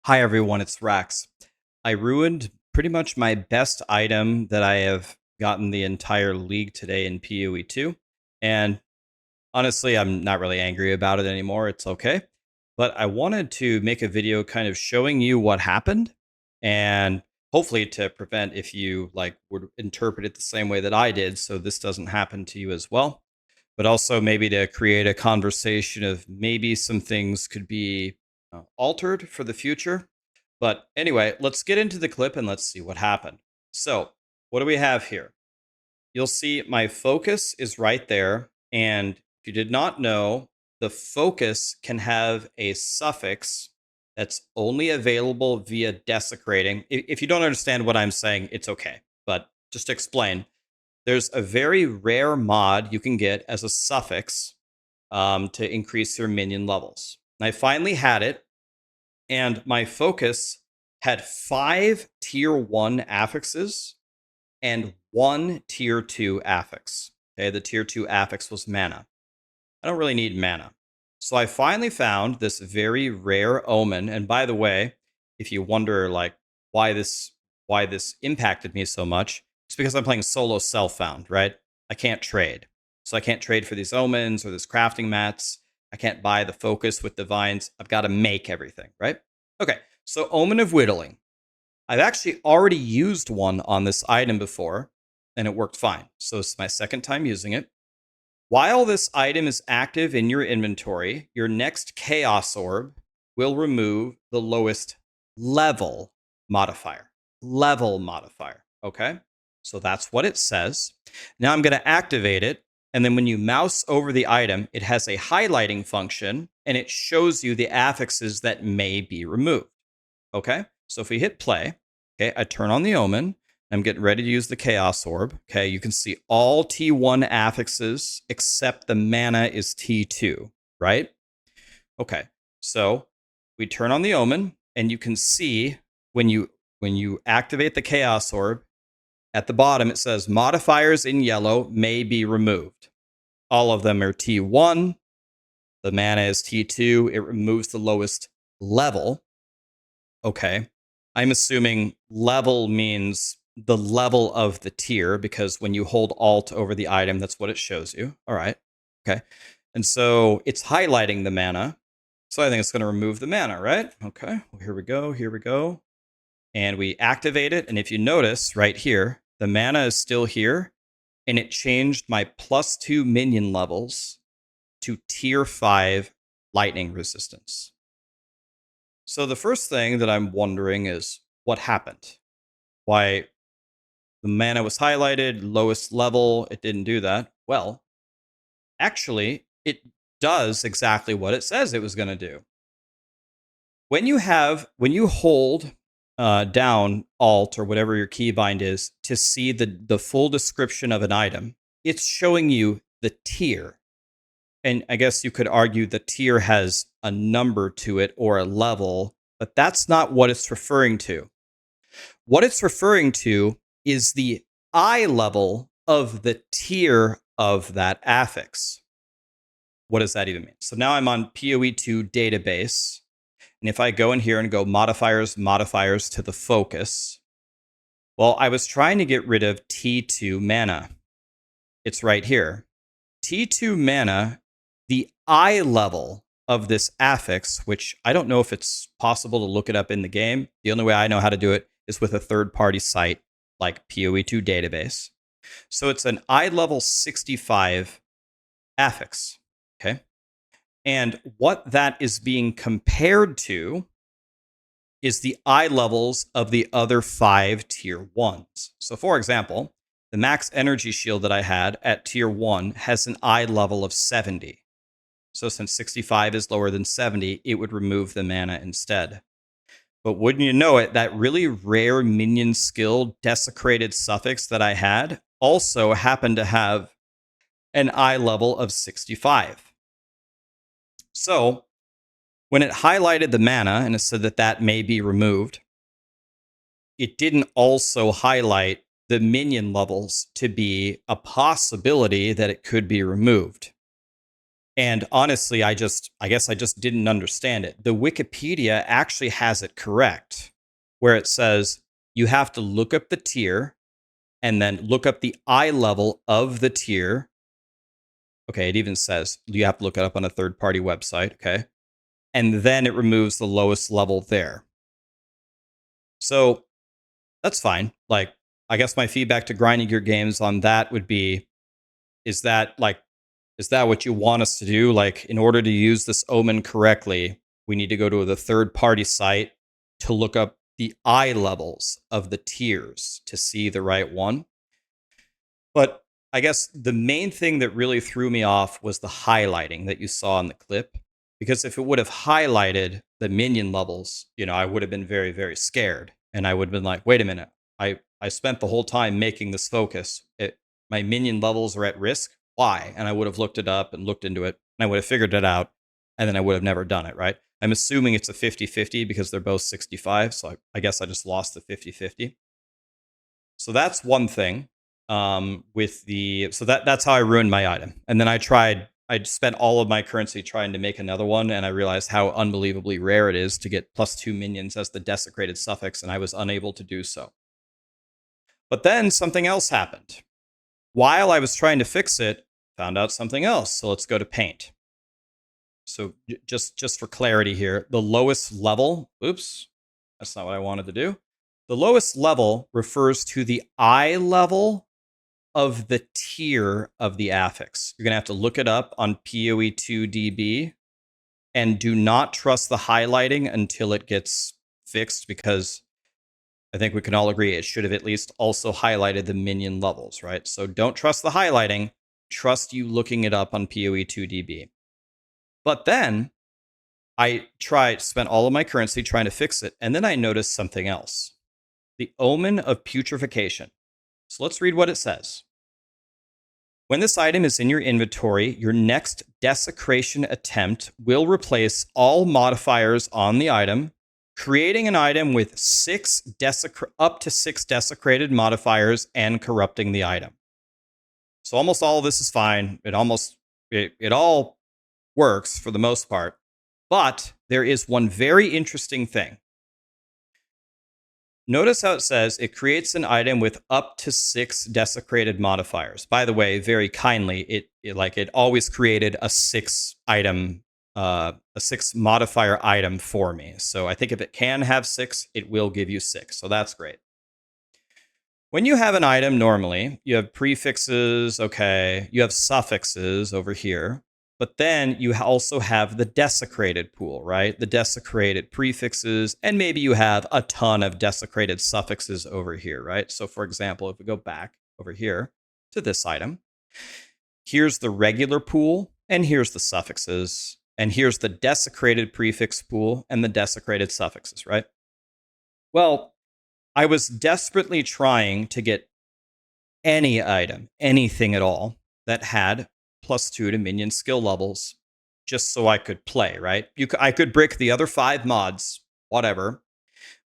Hi everyone, it's Rax. I ruined pretty much my best item that I have gotten the entire league today in POE2. And honestly, I'm not really angry about it anymore. It's okay. But I wanted to make a video kind of showing you what happened and hopefully to prevent if you would interpret it the same way that I did so this doesn't happen to you as well. But also maybe to create a conversation of maybe some things could be altered for the future. But anyway, let's get into the clip and let's see what happened. So, what do we have here? You'll see my focus is right there. And if you did not know, the focus can have a suffix that's only available via desecrating. If you don't understand what I'm saying, it's okay. But just to explain, there's a very rare mod you can get as a suffix to increase your minion levels. And I finally had it, and my focus had 5 tier 1 affixes and 1 tier 2 affix. Okay, the tier 2 affix was mana. I don't really need mana. So I finally found this very rare omen. And by the way, if you wonder why this impacted me so much, it's because I'm playing solo self-found, right? I can't trade. So I can't trade for these omens or this crafting mats. I can't buy the focus with divines. I've got to make everything, right? Okay, so Omen of Whittling. I've actually already used one on this item before, and it worked fine. So it's my second time using it. While this item is active in your inventory, your next Chaos Orb will remove the lowest level modifier. Level modifier, okay? So that's what it says. Now I'm going to activate it, and then when you mouse over the item, it has a highlighting function, and it shows you the affixes that may be removed, okay? So if we hit play, okay, I turn on the Omen. I'm getting ready to use the Chaos Orb. Okay, you can see all T1 affixes except the mana is T2, right? Okay, so we turn on the Omen, and you can see when you activate the Chaos Orb, at the bottom it says modifiers in yellow may be removed. All of them are T1. The mana is T2. It removes the lowest level. Okay. I'm assuming level means the level of the tier, because when you hold Alt over the item, that's what it shows you. All right. Okay. And so it's highlighting the mana. So I think it's going to remove the mana, right? Okay. Well, here we go. Here we go. And we activate it. And if you notice right here, the mana is still here. And it changed my +2 minion levels to tier 5 lightning resistance. So the first thing that I'm wondering is what happened? Why the mana was highlighted, lowest level, it didn't do that. Well, actually, it does exactly what it says it was going to do. When you hold down Alt or whatever your keybind is to see the full description of an item, it's showing you the tier. And I guess you could argue the tier has a number to it or a level, but that's not what it's referring to. What it's referring to is the eye level of the tier of that affix. What does that even mean? So now I'm on POE2 database. And if I go in here and go modifiers to the focus, well, I was trying to get rid of T2 mana. It's right here. T2 mana, the eye level of this affix, which I don't know if it's possible to look it up in the game. The only way I know how to do it is with a third-party site like POE2 database. So it's an eye level 65 affix, okay? And what that is being compared to is the eye levels of the other 5 tier 1s. So for example, the max energy shield that I had at tier 1 has an eye level of 70. So since 65 is lower than 70, it would remove the mana instead. But wouldn't you know it, that really rare minion skill desecrated suffix that I had also happened to have an eye level of 65. So when it highlighted the mana and it said that that may be removed, it didn't also highlight the minion levels to be a possibility that it could be removed. And honestly, I guess I just didn't understand it. The Wikipedia actually has it correct, where it says you have to look up the tier and then look up the eye level of the tier. Okay, it even says you have to look it up on a third-party website, okay? And then it removes the lowest level there. So that's fine. Like, I guess my feedback to grinding your games on that would be, is that what you want us to do? Like, in order to use this omen correctly, we need to go to the third-party site to look up the eye levels of the tiers to see the right one. But I guess the main thing that really threw me off was the highlighting that you saw in the clip. Because if it would have highlighted the minion levels, I would have been very, very scared. And I would have been like, wait a minute. I spent the whole time making this focus. My minion levels are at risk. Why? And I would have looked it up and looked into it. And I would have figured it out. And then I would have never done it, right? I'm assuming it's a 50-50 because they're both 65. So I guess I just lost the 50-50. So that's one thing. That's how I ruined my item. And then I spent all of my currency trying to make another one, and I realized how unbelievably rare it is to get +2 minions as the desecrated suffix, and I was unable to do so. But then something else happened. While I was trying to fix it, found out something else. So let's go to paint. So just for clarity here, the lowest level, oops, that's not what I wanted to do. The lowest level refers to the eye level of the tier of the affix. You're going to have to look it up on POE2 DB, and do not trust the highlighting until it gets fixed, because I think we can all agree it should have at least also highlighted the minion levels, right? So don't trust the highlighting. Trust you looking it up on POE2 DB. But then I spent all of my currency trying to fix it, and then I noticed something else. The omen of putrefaction. So let's read what it says. When this item is in your inventory, your next desecration attempt will replace all modifiers on the item, creating an item with up to 6 desecrated modifiers and corrupting the item. So almost all of this is fine. It all works for the most part. But there is one very interesting thing. Notice how it says it creates an item with up to 6 desecrated modifiers. By the way, very kindly, it always created a 6 item, a 6 modifier item for me. So I think if it can have 6, it will give you 6. So that's great. When you have an item, normally you have prefixes, okay, you have suffixes over here. But then you also have the desecrated pool, right? The desecrated prefixes, and maybe you have a ton of desecrated suffixes over here, right? So for example, if we go back over here to this item, here's the regular pool, and here's the suffixes, and here's the desecrated prefix pool and the desecrated suffixes, right? Well, I was desperately trying to get any item, anything at all, that had +2 to minion skill levels, just so I could play, right? I could brick the other 5 mods, whatever,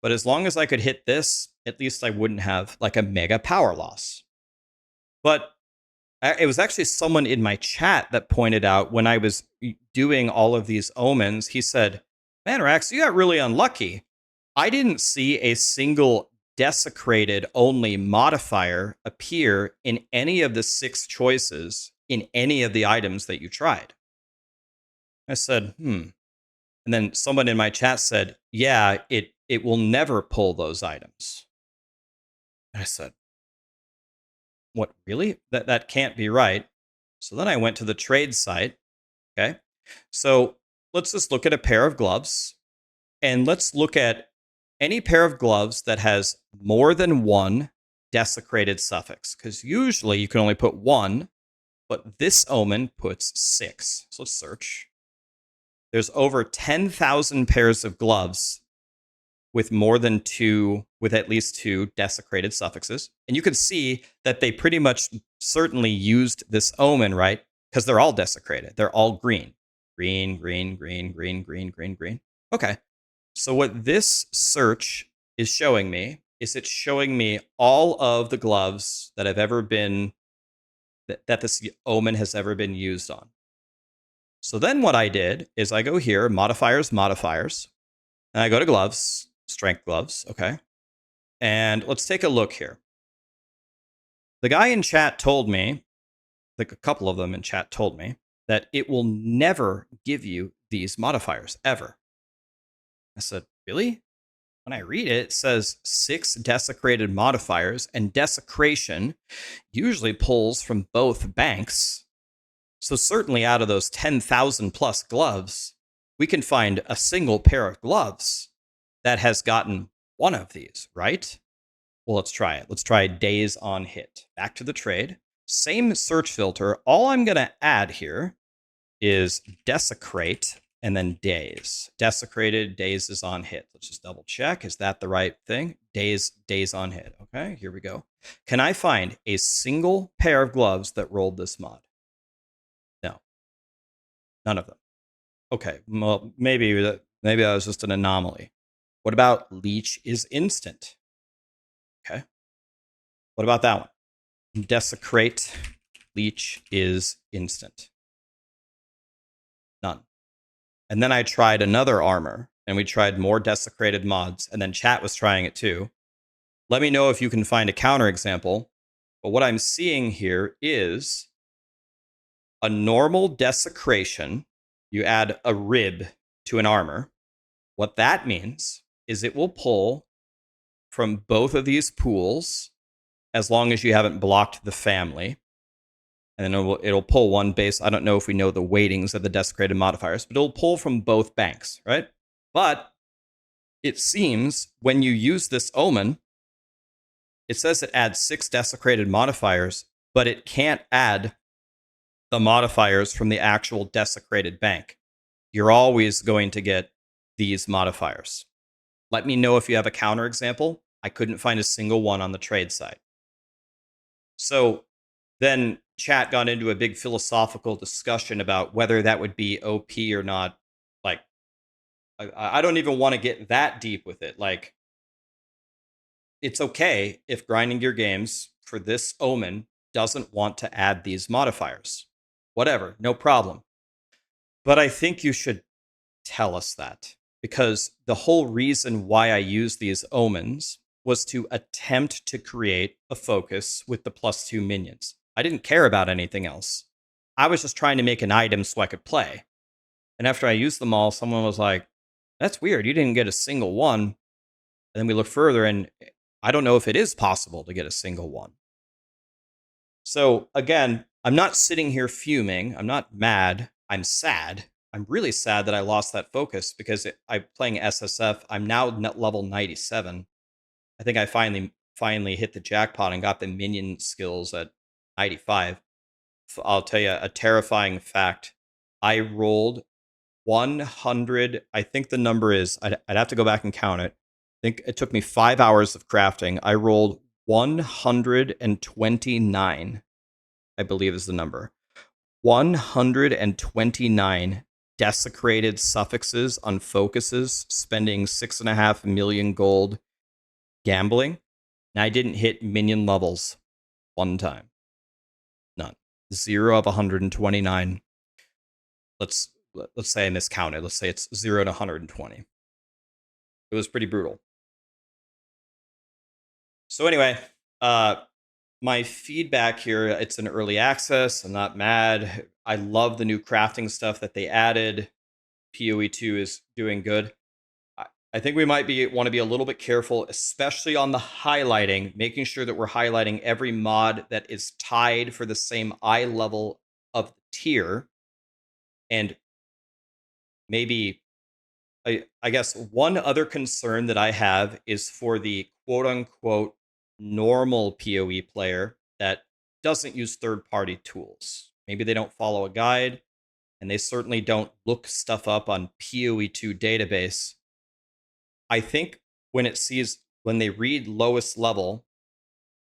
but as long as I could hit this, at least I wouldn't have like a mega power loss. But it was actually someone in my chat that pointed out, when I was doing all of these omens, he said, man, Rax, you got really unlucky. I didn't see a single desecrated only modifier appear in any of the 6 choices in any of the items that you tried. I said, And then someone in my chat said, yeah, it will never pull those items. And I said, what, really? That can't be right. So then I went to the trade site. Okay. So let's just look at a pair of gloves, and let's look at any pair of gloves that has more than 1 desecrated suffix, because usually you can only put 1, but this omen puts 6. So let's search. There's over 10,000 pairs of gloves with at least 2 desecrated suffixes. And you can see that they pretty much certainly used this omen, right? Because they're all desecrated. They're all green. Green, green, green, green, green, green, green. Okay. So what this search is showing me is it's showing me all of the gloves that have ever been, that this omen has ever been used on. So then what I did is I go here, modifiers, modifiers, and I go to gloves, strength gloves, okay? And let's take a look here. The guy in chat told me, like a couple of them in chat told me, that it will never give you these modifiers, ever. I said, really? When I read it, it says 6 desecrated modifiers, and desecration usually pulls from both banks. So certainly out of those 10,000 plus gloves, we can find a single pair of gloves that has gotten one of these, right? Well, let's try it. Let's try days on hit. Back to the trade. Same search filter. All I'm going to add here is desecrate and then days. Desecrated, days is on hit. Let's just double check. Is that the right thing? Days on hit. Okay, here we go. Can I find a single pair of gloves that rolled this mod? No. None of them. Okay, well, maybe that was just an anomaly. What about leech is instant? Okay. What about that one? Desecrate, leech is instant. None. And then I tried another armor, and we tried more desecrated mods, and then chat was trying it too. Let me know if you can find a counterexample. But what I'm seeing here is a normal desecration. You add a rib to an armor. What that means is it will pull from both of these pools as long as you haven't blocked the family. And then it'll pull one base. I don't know if we know the weightings of the desecrated modifiers, but it'll pull from both banks, right? But it seems when you use this omen, it says it adds 6 desecrated modifiers, but it can't add the modifiers from the actual desecrated bank. You're always going to get these modifiers. Let me know if you have a counterexample. I couldn't find a single one on the trade side. So then chat got into a big philosophical discussion about whether that would be OP or not. Like, I don't even want to get that deep with it. Like, it's okay if Grinding Gear Games for this omen doesn't want to add these modifiers. Whatever, no problem. But I think you should tell us that, because the whole reason why I use these omens was to attempt to create a focus with the +2 minions. I didn't care about anything else. I was just trying to make an item so I could play. And after I used them all, someone was like, that's weird. You didn't get a single one. And then we look further, and I don't know if it is possible to get a single one. So again, I'm not sitting here fuming. I'm not mad. I'm sad. I'm really sad that I lost that focus, because I'm playing SSF. I'm now level 97. I think I finally hit the jackpot and got the minion skills at 95. I'll tell you a terrifying fact. I rolled 100. I think the number is, I'd have to go back and count it. I think it took me 5 hours of crafting. I rolled 129, I believe is the number. 129 desecrated suffixes on focuses, spending 6.5 million gold gambling. And I didn't hit minion levels one time. None. 0 of 129. Let's say I miscounted. Let's say it's 0 to 120. It was pretty brutal. So anyway, my feedback here, it's an early access. I'm not mad. I love the new crafting stuff that they added. POE2 is doing good. I think we might want to be a little bit careful, especially on the highlighting, making sure that we're highlighting every mod that is tied for the same eye level of the tier. And maybe, I guess one other concern that I have is for the quote unquote normal PoE player that doesn't use third-party tools. Maybe they don't follow a guide, and they certainly don't look stuff up on POE2 database. I think when they read lowest level,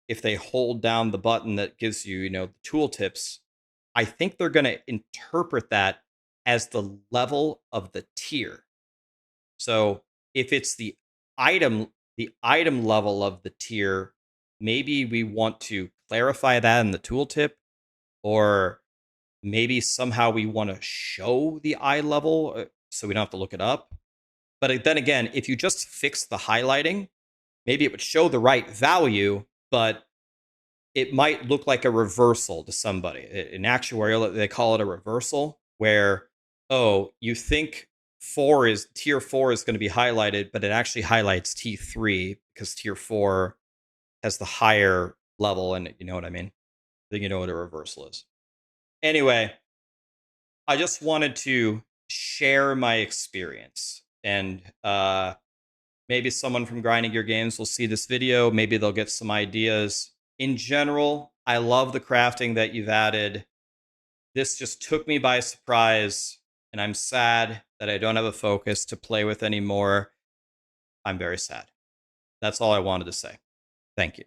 if they hold down the button that gives you, the tooltips, I think they're going to interpret that as the level of the tier. So if it's the item level of the tier, maybe we want to clarify that in the tooltip, or maybe somehow we want to show the eye level so we don't have to look it up. But then again, if you just fix the highlighting, maybe it would show the right value, but it might look like a reversal to somebody. In actuarial, they call it a reversal, where, oh, you think tier 4 is going to be highlighted, but it actually highlights T3 because tier 4 has the higher level, and you know what I mean? I think you know what a reversal is. Anyway, I just wanted to share my experience, and maybe someone from Grinding Gear Games will see this video. Maybe they'll get some ideas. In general, I love the crafting that you've added. This just took me by surprise, and I'm sad that I don't have a focus to play with anymore. I'm very sad. That's all I wanted to say. Thank you.